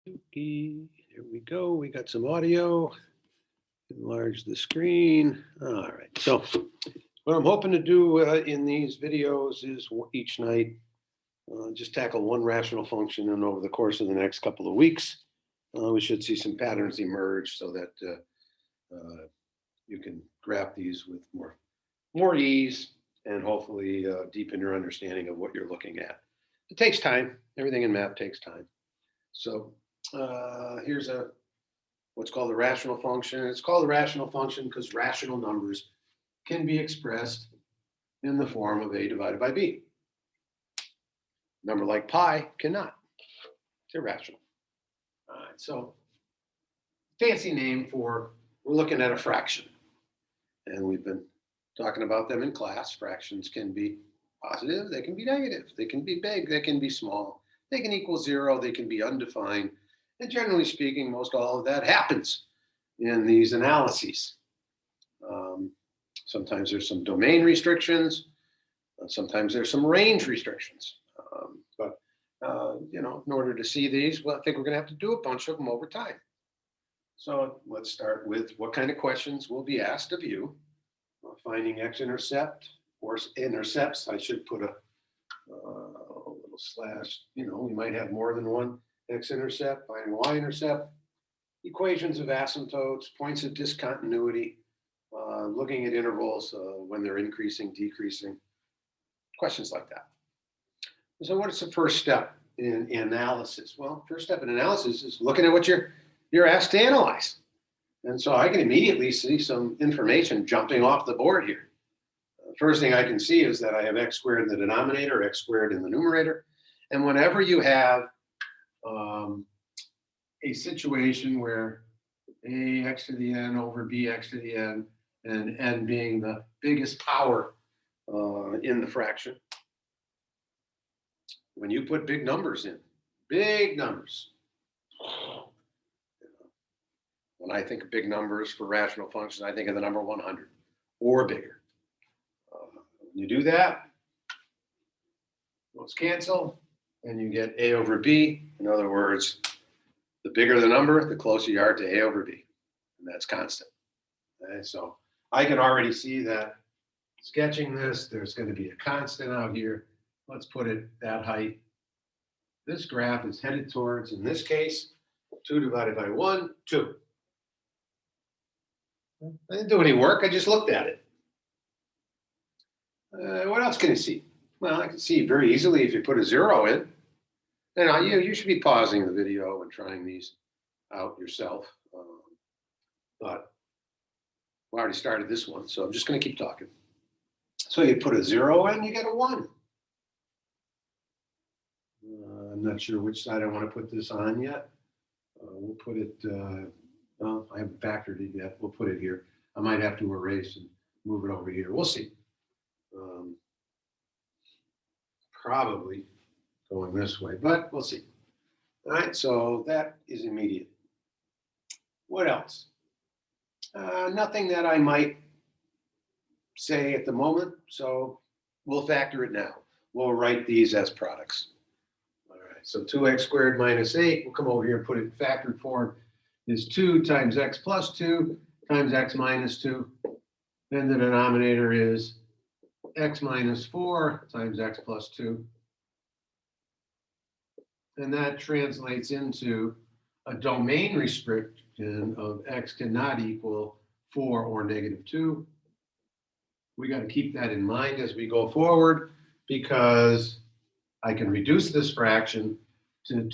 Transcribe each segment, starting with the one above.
Here we go. We got some audio. Enlarge the screen. All right. So what I'm hoping to do in these videos is each night just tackle one rational function, and over the course of the next couple of weeks, we should see some patterns emerge so that you can graph these with more ease and hopefully deepen your understanding of what you're looking at. It takes time. Everything in math takes time. So here's what's called a rational function. It's called a rational function because rational numbers can be expressed in the form of a divided by b. A number like pi cannot. It's irrational. All right, so fancy name for, we're looking at a fraction. And we've been talking about them in class. Fractions can be positive, they can be negative, they can be big, they can be small, they can equal zero, they can be undefined. And generally speaking, most all of that happens in these analyses. Sometimes there's some domain restrictions, sometimes there's some range restrictions. But in order to see these, well, I think we're going to have to do a bunch of them over time. So let's start with what kind of questions will be asked of you. Finding x-intercept or intercepts. I should put a little slash. We might have more than one x-intercept. Finding y-intercept. Equations of asymptotes, points of discontinuity, looking at intervals when they're increasing, decreasing, questions like that. So what is the first step in analysis? Well, first step in analysis is looking at what you're asked to analyze. And so I can immediately see some information jumping off the board here. First thing I can see is that I have x squared in the denominator, x squared in the numerator. And whenever you have a situation where a x to the n over b x to the n, and n being the biggest power in the fraction, when you put big numbers in, big numbers, when I think of big numbers for rational functions, I think of the number 100 or bigger. When you do that, those cancel, and you get a over b. In other words, the bigger the number, the closer you are to a over b, and that's constant. Okay, so I can already see that sketching this, there's going to be a constant out here. Let's put it that height. This graph is headed towards, in this case, 2 divided by 1, 2. I didn't do any work, I just looked at it. What else can you see? Well, I can see very easily if you put a 0 in. And you should be pausing the video and trying these out yourself. But we already started this one, so I'm just going to keep talking. So you put a 0 in, you get a 1. I'm not sure which side I want to put this on yet. We'll put it, well, I haven't factored it yet. We'll put it here. I might have to erase and move it over here. We'll see. Probably going this way, but we'll see. All right, so that is immediate. What else? Nothing that I might say at the moment, so we'll factor it now. We'll write these as products. All right, so 2x squared minus 8, we'll come over here and put it in factored form, is 2 times x plus 2 times x minus 2. Then the denominator is x minus 4 times x plus 2. And that translates into a domain restriction of x cannot equal 4 or negative 2. We got to keep that in mind as we go forward, because I can reduce this fraction to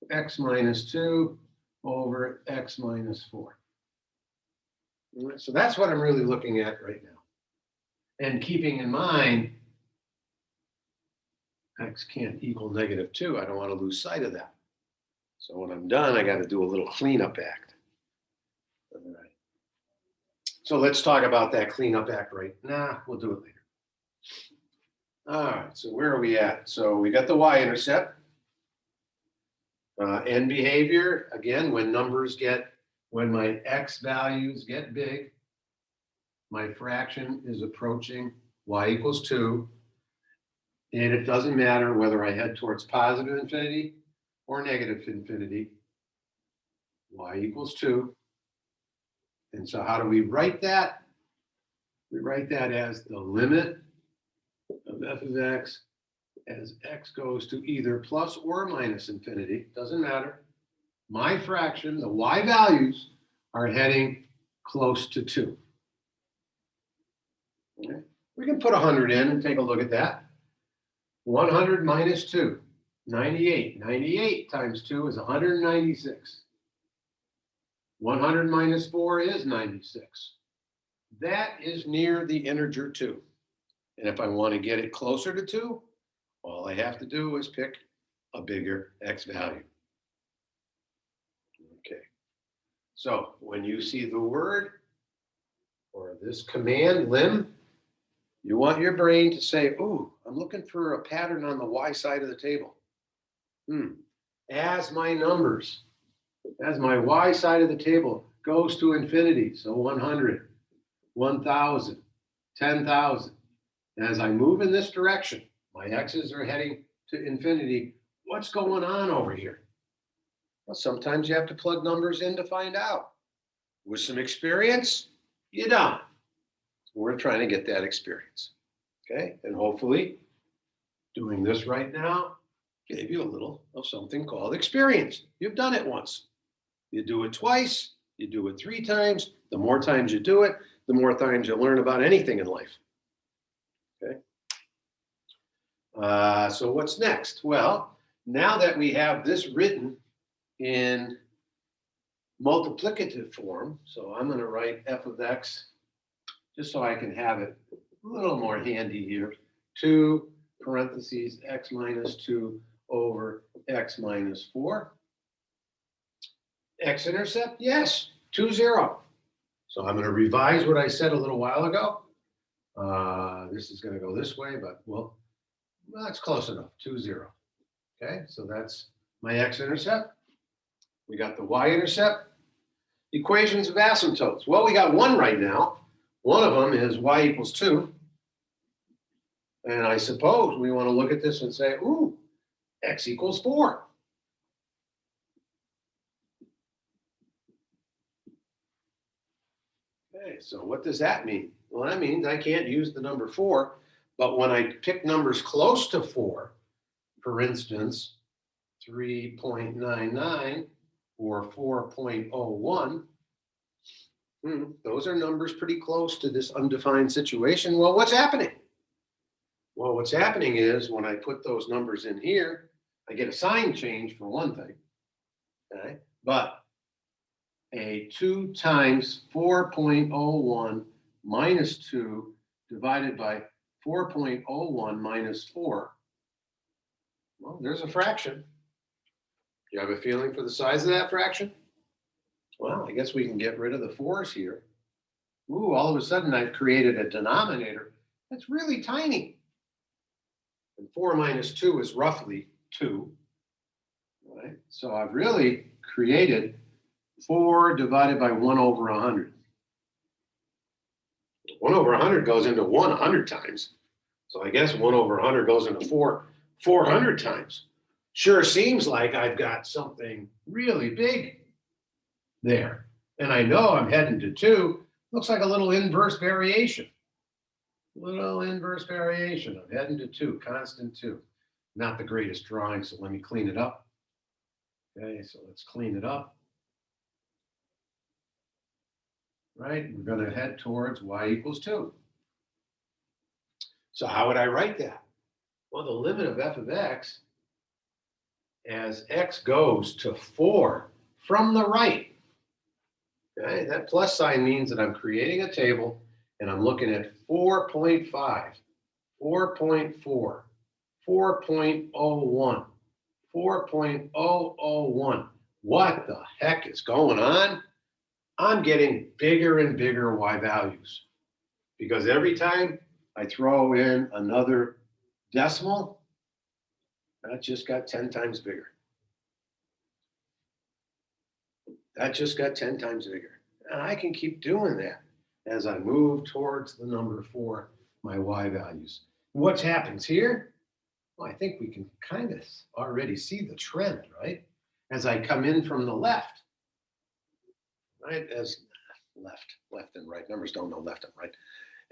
2x minus 2 over x minus 4. So that's what I'm really looking at right now. And keeping in mind, x can't equal negative 2. I don't want to lose sight of that. So when I'm done, I got to do a little cleanup act. All right. So let's talk about that cleanup act right now. We'll do it later. All right, so where are we at? So we got the y-intercept. End behavior, again, when my x values get big, my fraction is approaching y equals 2. And it doesn't matter whether I head towards positive infinity or negative infinity, y equals 2. And so how do we write that? We write that as the limit of f of x as x goes to either plus or minus infinity, doesn't matter. My fraction, the y values, are heading close to 2. Okay. We can put 100 in and take a look at that. 100 minus 2, 98. 98 times 2 is 196. 100 minus 4 is 96. That is near the integer 2. And if I want to get it closer to 2, all I have to do is pick a bigger x value. Okay. So when you see the word or this command lim, you want your brain to say, ooh, I'm looking for a pattern on the y side of the table. As my numbers, as my y side of the table goes to infinity, so 100, 1,000, 10,000. As I move in this direction, my x's are heading to infinity. What's going on over here? Well, sometimes you have to plug numbers in to find out. With some experience, you don't. We're trying to get that experience. Okay, and hopefully doing this right now gave you a little of something called experience. You've done it once. You do it twice, you do it 3 times. The more times you do it, the more times you learn about anything in life. Okay. So what's next? Well, now that we have this written in multiplicative form, so I'm going to write f of x just so I can have it a little more handy here. 2 parentheses x minus 2 over x minus 4. X-intercept, yes, 2, 0. So I'm going to revise what I said a little while ago. This is going to go this way, but well, it's close enough, 2, 0. Okay, so that's my x-intercept. We got the y-intercept. Equations of asymptotes. Well, we got one right now. One of them is y equals 2. And I suppose we want to look at this and say, ooh, x equals 4. Okay, so what does that mean? Well, that means I can't use the number 4, but when I pick numbers close to 4, for instance, 3.99 or 4.01, those are numbers pretty close to this undefined situation. Well, what's happening? Well, what's happening is when I put those numbers in here, I get a sign change for one thing, okay? But a 2 times 4.01 minus 2 divided by 4.01 minus 4, well, there's a fraction. You have a feeling for the size of that fraction? Well, I guess we can get rid of the 4's here. Ooh, all of a sudden I've created a denominator that's really tiny. And 4 minus 2 is roughly 2. Right? So I've really created 4 divided by 1 over 100. 1 over 100 goes into 1 100 times. So I guess 1 over 100 goes into 4 400 times. Sure seems like I've got something really big there. And I know I'm heading to 2. Looks like a little inverse variation. Little inverse variation. I'm heading to 2, constant 2. Not the greatest drawing, so let me clean it up. Okay, so let's clean it up. Right, we're going to head towards y equals 2. So how would I write that? Well, the limit of f of x as x goes to 4 from the right. Okay, that plus sign means that I'm creating a table and I'm looking at 4.5, 4.4, 4.01, 4.001. What the heck is going on? I'm getting bigger and bigger y values because every time I throw in another decimal, that just got 10 times bigger. That just got 10 times bigger. And I can keep doing that as I move towards the number 4, my y values. What happens here? Well, I think we can kind of already see the trend, right? As I come in from the left, right? As left and right. Numbers don't know left and right.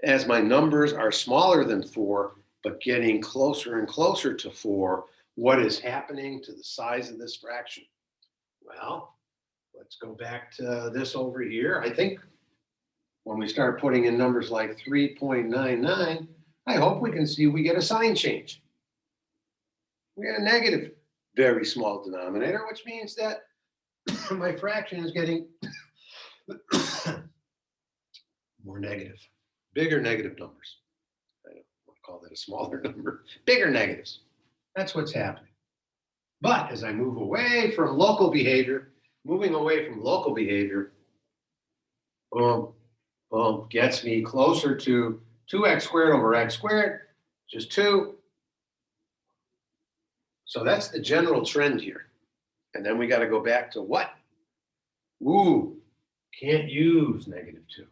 As my numbers are smaller than 4, but getting closer and closer to 4, what is happening to the size of this fraction? Well, let's go back to this over here. I think when we start putting in numbers like 3.99, I hope we can see we get a sign change. We get a negative, very small denominator, which means that my fraction is getting more negative, bigger negative numbers. I don't want to call that a smaller number, bigger negatives. That's what's happening. But as I move away from local behavior, gets me closer to 2x squared over x squared, which is 2. So that's the general trend here. And then we got to go back to what? Ooh, can't use negative 2.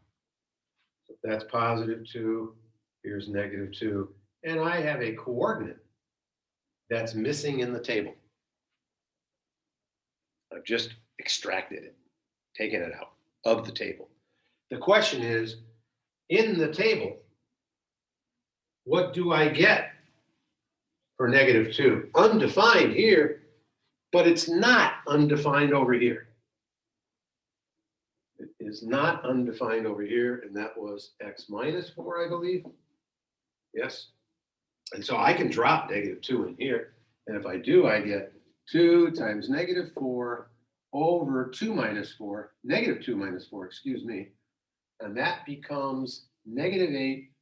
So that's positive 2. Here's negative 2. And I have a coordinate that's missing in the table. I've just extracted it, taken it out of the table. The question is, in the table, what do I get for negative 2? Undefined here, but it's not undefined over here. It is not undefined over here, and that was x minus 4, I believe. Yes. And so I can drop negative 2 in here, and if I do, I get 2 times negative 4 over 2 minus 4, negative 2 minus 4, excuse me, and that becomes negative 8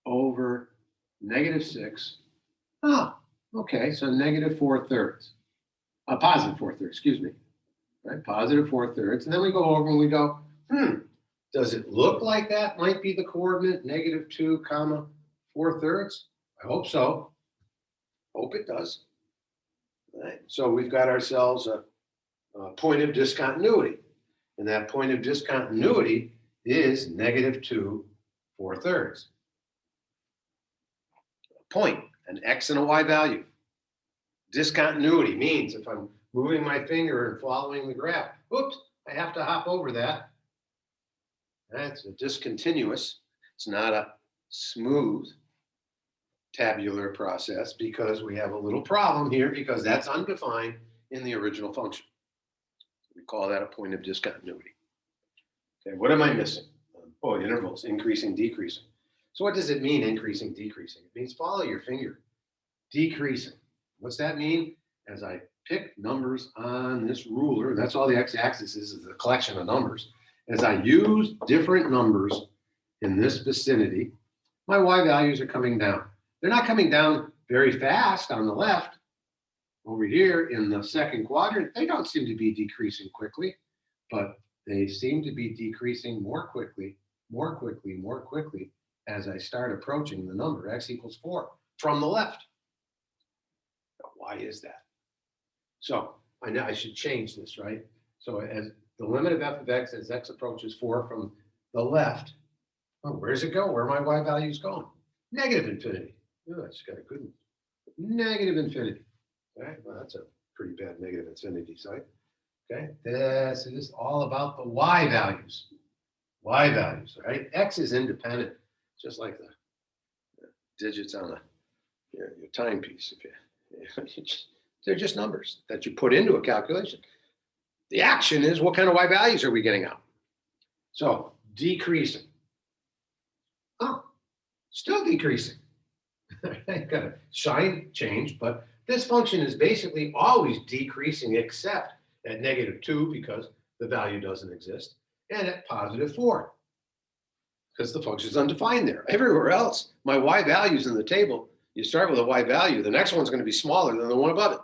over negative 6. Oh, okay, so negative 4/3. Positive 4/3, excuse me. Right, positive 4/3. And then we go over and we go, does it look like that might be the coordinate, negative 2 comma 4/3? I hope so. Hope it does. All right, so we've got ourselves a point of discontinuity. And that point of discontinuity is negative 2 4/3. A point, an x and a y value. Discontinuity means if I'm moving my finger and following the graph, oops, I have to hop over that. That's a discontinuous. It's not a smooth tabular process because we have a little problem here because that's undefined in the original function. We call that a point of discontinuity. Okay, what am I missing? Oh, intervals, increasing, decreasing. So what does it mean, increasing, decreasing? It means follow your finger. Decreasing. What's that mean? As I pick numbers on this ruler, that's all the x-axis is a collection of numbers. As I use different numbers in this vicinity, my y values are coming down. They're not coming down very fast on the left. Over here in the second quadrant, they don't seem to be decreasing quickly, but they seem to be decreasing more quickly as I start approaching the number x equals 4 from the left. Now, why is that? So I know I should change this, right? So as the limit of f of x as x approaches 4 from the left, oh, where's it go? Where are my y values going? Negative infinity. Oh, that's got a good one. Negative infinity. Okay, well, that's a pretty bad negative infinity site. Okay, this is all about the y values. Y values, right? X is independent, just like the digits on your timepiece. They're just numbers that you put into a calculation. The action is what kind of y values are we getting out? So decreasing. Oh, still decreasing. Got a sign change, but this function is basically always decreasing except at negative 2 because the value doesn't exist, and at positive 4 because the function is undefined there. Everywhere else, my y values in the table, you start with a y value, the next one's going to be smaller than the one above it.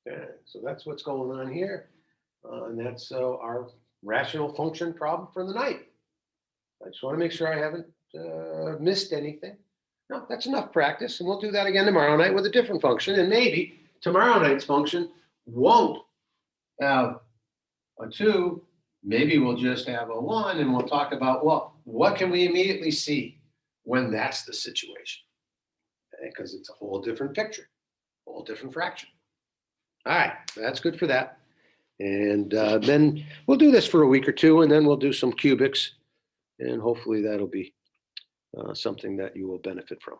Okay, so that's what's going on here, and that's our rational function problem for the night. I just want to make sure I haven't missed anything. No, that's enough practice, and we'll do that again tomorrow night with a different function, and maybe tomorrow night's function won't have a 2, maybe we'll just have a 1, and we'll talk about, well, what can we immediately see when that's the situation? because it's a whole different picture, whole different fraction. All right, that's good for that. And then we'll do this for a week or two, and then we'll do some cubics, and hopefully that'll be something that you will benefit from.